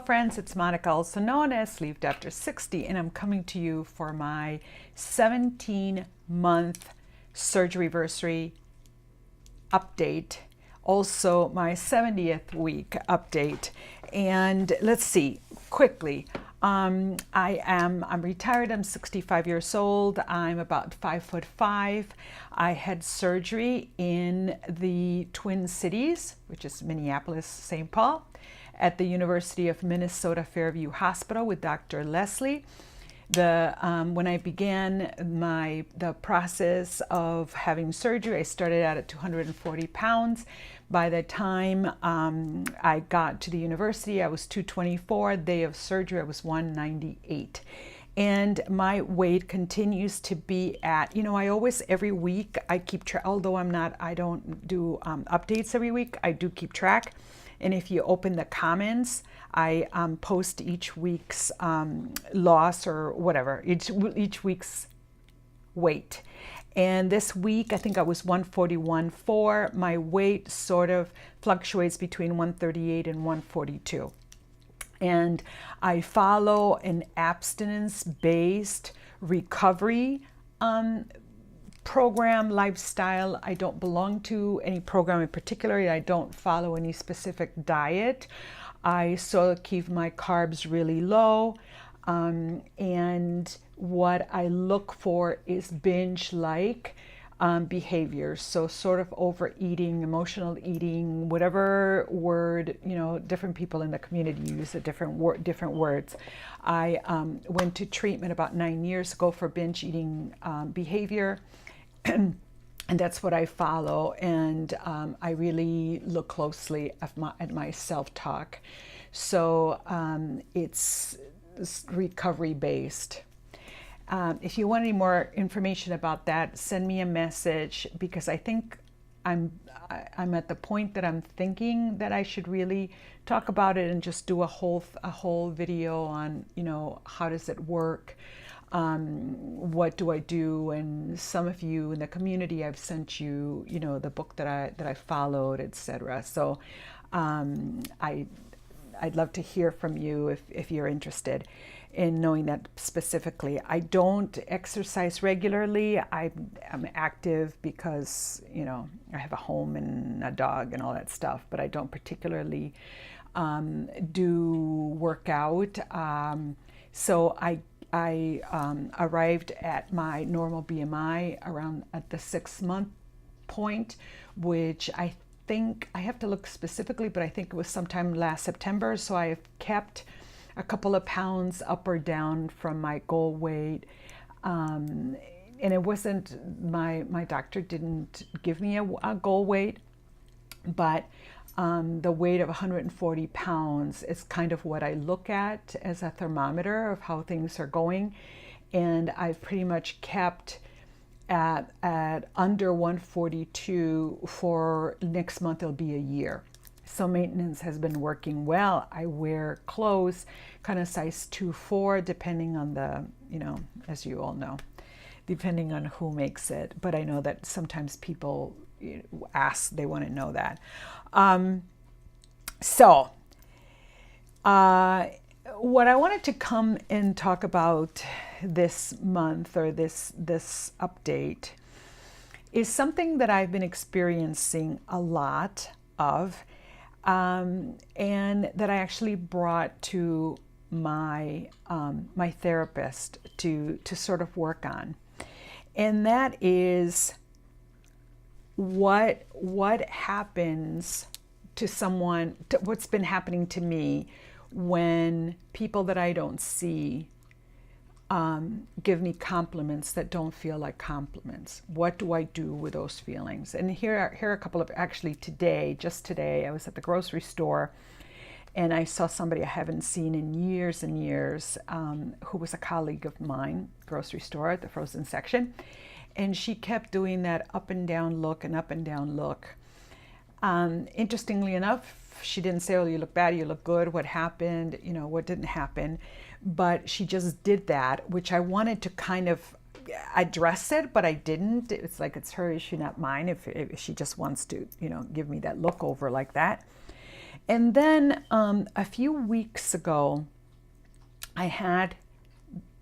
friends, it's Monica, also known as Sleeved After 60, and I'm coming to you for my 17-month surgery anniversary update, also my 70th week update. And let's see, quickly, I'm retired. I'm 65 years old. I'm about 5'5". I had surgery in the Twin Cities, which is Minneapolis, St. Paul, at the University of Minnesota Fairview Hospital with Dr. Leslie. When I began the process of having surgery, I started out at 240 pounds. By the time I got to the university, I was 224. Day of surgery, I was 198. And my weight continues to be at, I always, every week, I keep track, although I don't do updates every week, I do keep track. And if you open the comments, I post each week's loss or whatever, each week's weight. And this week, I think I was 141.4. My weight sort of fluctuates between 138 and 142. And I follow an abstinence-based recovery program, lifestyle. I don't belong to any program in particular. I don't follow any specific diet. I sort of keep my carbs really low. And what I look for is binge-like behaviors. So sort of overeating, emotional eating, whatever word, different people in the community use a different words. I went to treatment about 9 years ago for binge eating behavior. And that's what I follow, and I really look closely at my self-talk. So it's recovery-based. If you want any more information about that, send me a message, because I think I'm at the point that I'm thinking that I should really talk about it and just do a whole video on how does it work. What do I do? And some of you in the community, I've sent you, the book that I followed, etc. So I'd love to hear from you if you're interested in knowing that specifically. I don't exercise regularly. I'm active because, I have a home and a dog and all that stuff, but I don't particularly do workout. So I arrived at my normal BMI around at the 6-month point, which I think, I have to look specifically, but I think it was sometime last September. So I have kept a couple of pounds up or down from my goal weight. And it wasn't, my doctor didn't give me a goal weight, but the weight of 140 pounds is kind of what I look at as a thermometer of how things are going. And I've pretty much kept at under 142 for next month. It'll be a year. So maintenance has been working well. I wear clothes kind of size 2-4, depending on the, as you all know, depending on who makes it. But I know that sometimes people ask, they want to know that. What I wanted to come and talk about this month, or this update, is something that I've been experiencing a lot of, and that I actually brought to my my therapist to sort of work on, and that is what happens to someone, what's been happening to me when people that I don't see give me compliments that don't feel like compliments. What do I do with those feelings? And here are a couple of, actually just today, I was at the grocery store and I saw somebody I haven't seen in years and years, who was a colleague of mine, grocery store at the frozen section. And she kept doing that up and down look and up and down look. Interestingly enough, she didn't say, oh, you look bad, you look good, what happened, what didn't happen. But she just did that, which I wanted to kind of address it, but I didn't. It's like, it's her issue, not mine, if she just wants to, give me that look over like that. And then a few weeks ago, I had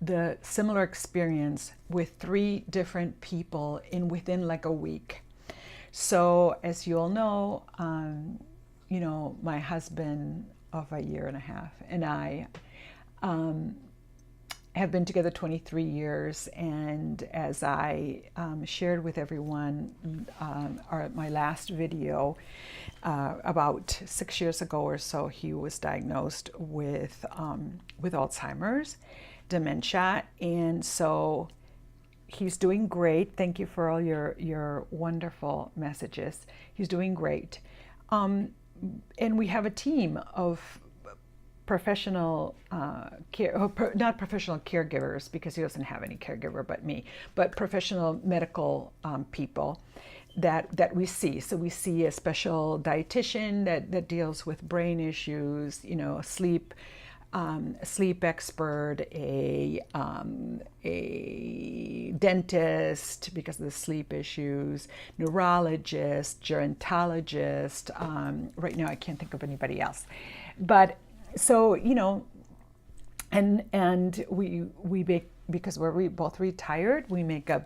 the similar experience with 3 different people within like a week. So as you all know, my husband of a year and a half and I have been together 23 years. And as I shared with everyone my last video, about 6 years ago or so, he was diagnosed with Alzheimer's, dementia, and so he's doing great. Thank you for all your wonderful messages. He's doing great. And we have a team of professional not professional caregivers, because he doesn't have any caregiver but me, but professional medical people that we see. So we see a special dietitian that deals with brain issues, sleep expert, a dentist because of the sleep issues, neurologist, gerontologist. Right now I can't think of anybody else. But so, and we make, because we're both retired, we make a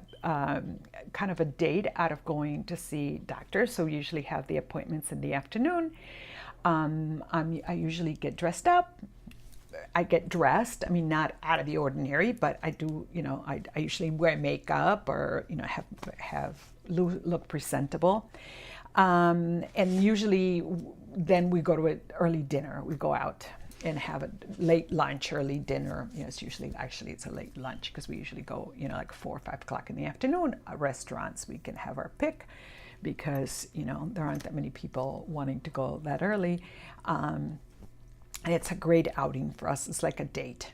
kind of a date out of going to see doctors. So we usually have the appointments in the afternoon. I usually get dressed up. I get dressed. I mean, not out of the ordinary, but I do. I usually wear makeup or have look presentable. And usually, then we go to an early dinner. We go out and have a late lunch, early dinner. It's usually, it's a late lunch because we usually go, like 4 or 5 o'clock in the afternoon. Restaurants, we can have our pick because, there aren't that many people wanting to go that early. And it's a great outing for us. It's like a date.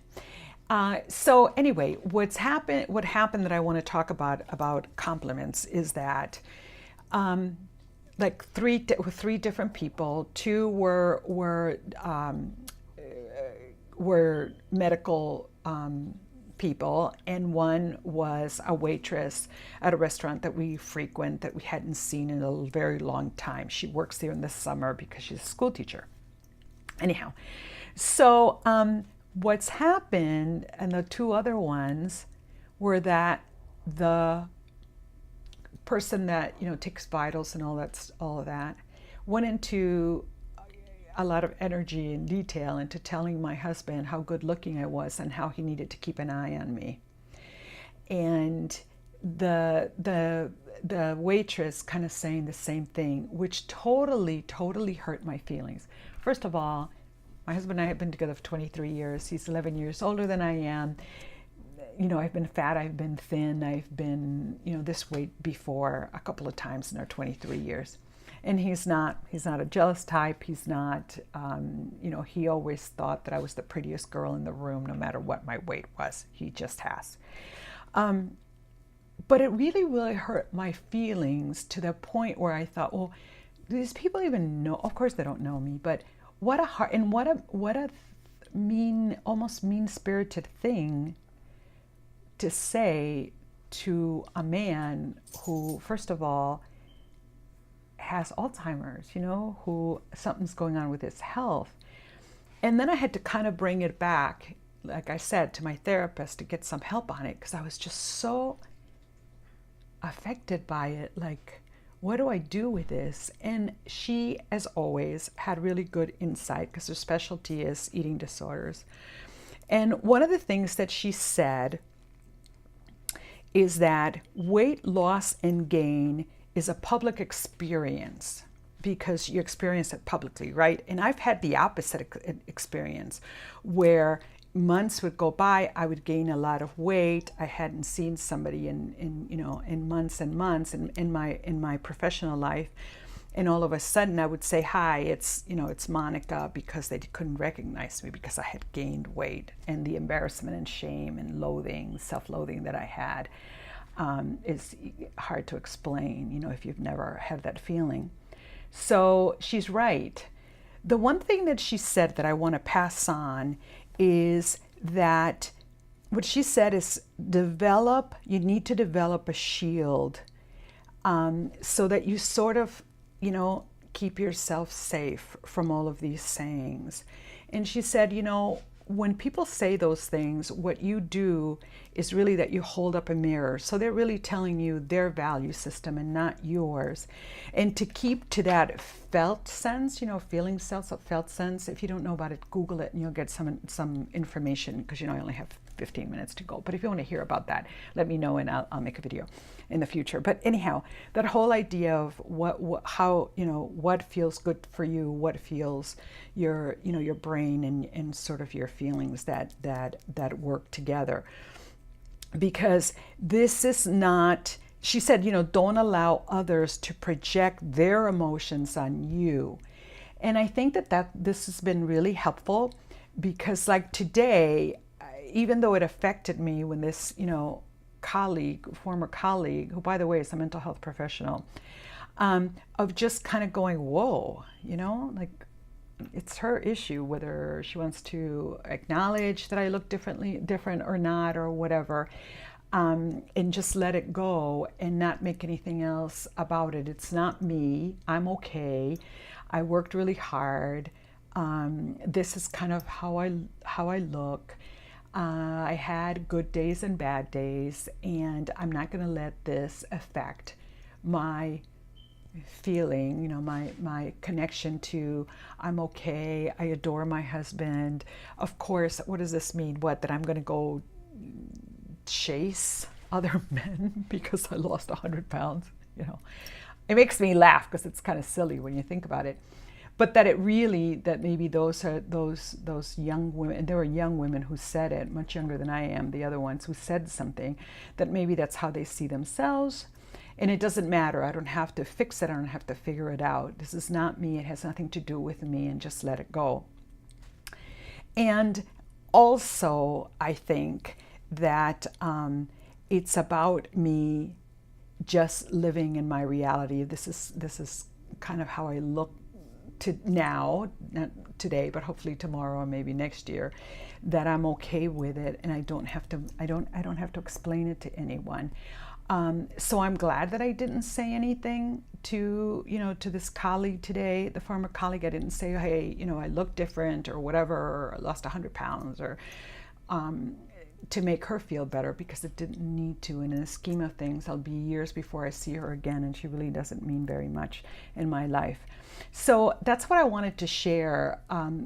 So anyway, what happened that I want to talk about compliments is that, like three different people. 2 were medical people, and 1 was a waitress at a restaurant that we frequent that we hadn't seen in a very long time. She works there in the summer because she's a school teacher. Anyhow, so what's happened, and the 2 other ones were that the person that takes vitals and all of that went into a lot of energy and detail into telling my husband how good looking I was and how he needed to keep an eye on me. And the waitress kind of saying the same thing, which totally hurt my feelings. First of all, my husband and I have been together for 23 years. He's 11 years older than I am. I've been fat, I've been thin, I've been, this weight before a couple of times in our 23 years. And he's not a jealous type. He's not, he always thought that I was the prettiest girl in the room, no matter what my weight was. He just has. But it really hurt my feelings to the point where I thought, well, do these people even know? Of course they don't know me, but what a almost mean-spirited thing to say to a man who, first of all, has Alzheimer's, who something's going on with his health. And then I had to kind of bring it back, like I said, to my therapist to get some help on it, because I was just so affected by it. Like, what do I do with this? And she, as always, had really good insight because her specialty is eating disorders. And one of the things that she said is that weight loss and gain is a public experience because you experience it publicly, right? And I've had the opposite experience where months would go by, I would gain a lot of weight. I hadn't seen somebody in months and months in my professional life. And all of a sudden I would say, hi, it's Monica, because they couldn't recognize me because I had gained weight. And the embarrassment and shame and loathing, self-loathing that I had is hard to explain, if you've never had that feeling. So she's right. The one thing that she said that I want to pass on is that what she said is you need to develop a shield so that you sort of, keep yourself safe from all of these sayings. And she said, you know, when people say those things, what you do is really that you hold up a mirror. So they're really telling you their value system and not yours. And to keep to that felt sense, you know, feeling sense, felt sense, if you don't know about it, Google it and you'll get some information, because, you know, I only have 15 minutes to go. But if you want to hear about that, let me know and I'll make a video in the future. But anyhow, that whole idea of how, you know, what feels good for you, what feels your, you know, your brain and sort of your feelings that work together. Because this is not, she said, you know, don't allow others to project their emotions on you. And I think that this has been really helpful, because like today, even though it affected me when this, you know, former colleague, who by the way is a mental health professional, of just kind of going, whoa, you know, like it's her issue whether she wants to acknowledge that I look different or not, or whatever, and just let it go and not make anything else about it. It's not me. I'm okay. I worked really hard. This is kind of how I look. I had good days and bad days, and I'm not going to let this affect my feeling, you know, my connection to I'm okay, I adore my husband. Of course, what does this mean? What, that I'm going to go chase other men because I lost 100 pounds? You know, it makes me laugh because it's kind of silly when you think about it. But that maybe those young women, and there were young women who said it, much younger than I am, the other ones who said something, that maybe that's how they see themselves. And it doesn't matter. I don't have to fix it. I don't have to figure it out. This is not me. It has nothing to do with me, and just let it go. And also, I think that it's about me just living in my reality. This is kind of how I look to now, not today, but hopefully tomorrow or maybe next year, that I'm okay with it, and I don't have to explain it to anyone. So I'm glad that I didn't say anything to this colleague today, the former colleague. I didn't say, hey, you know, I look different or whatever, or I lost 100 pounds, or to make her feel better, because it didn't need to. And in the scheme of things, I'll be years before I see her again, and she really doesn't mean very much in my life. So that's what I wanted to share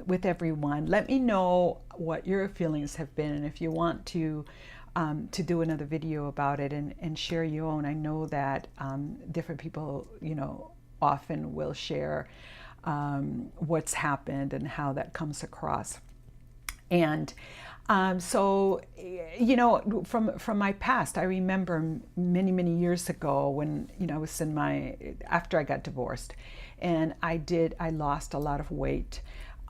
with everyone. Let me know what your feelings have been, and if you want to do another video about it and share your own. I know that different people, you know, often will share what's happened and how that comes across. And so, you know, from my past, I remember many years ago when, you know, I was after I got divorced, and I lost a lot of weight.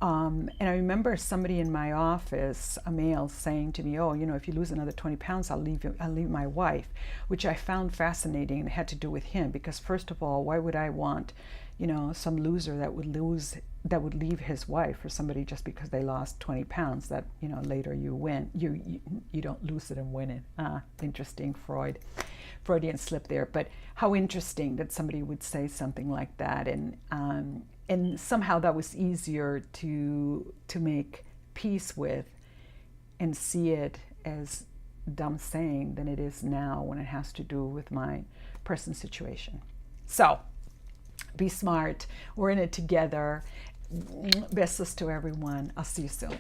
And I remember somebody in my office, a male, saying to me, oh, you know, if you lose another 20 pounds, I'll leave my wife, which I found fascinating, and it had to do with him, because first of all, why would I want, you know, some loser that would leave his wife, or somebody just because they lost 20 pounds that, you know, later you win, you don't lose it and win it. Interesting, Freudian slip there, but how interesting that somebody would say something like that. And somehow that was easier to make peace with and see it as dumb saying than it is now when it has to do with my present situation. So be smart. We're in it together. Best wishes to everyone. I'll see you soon.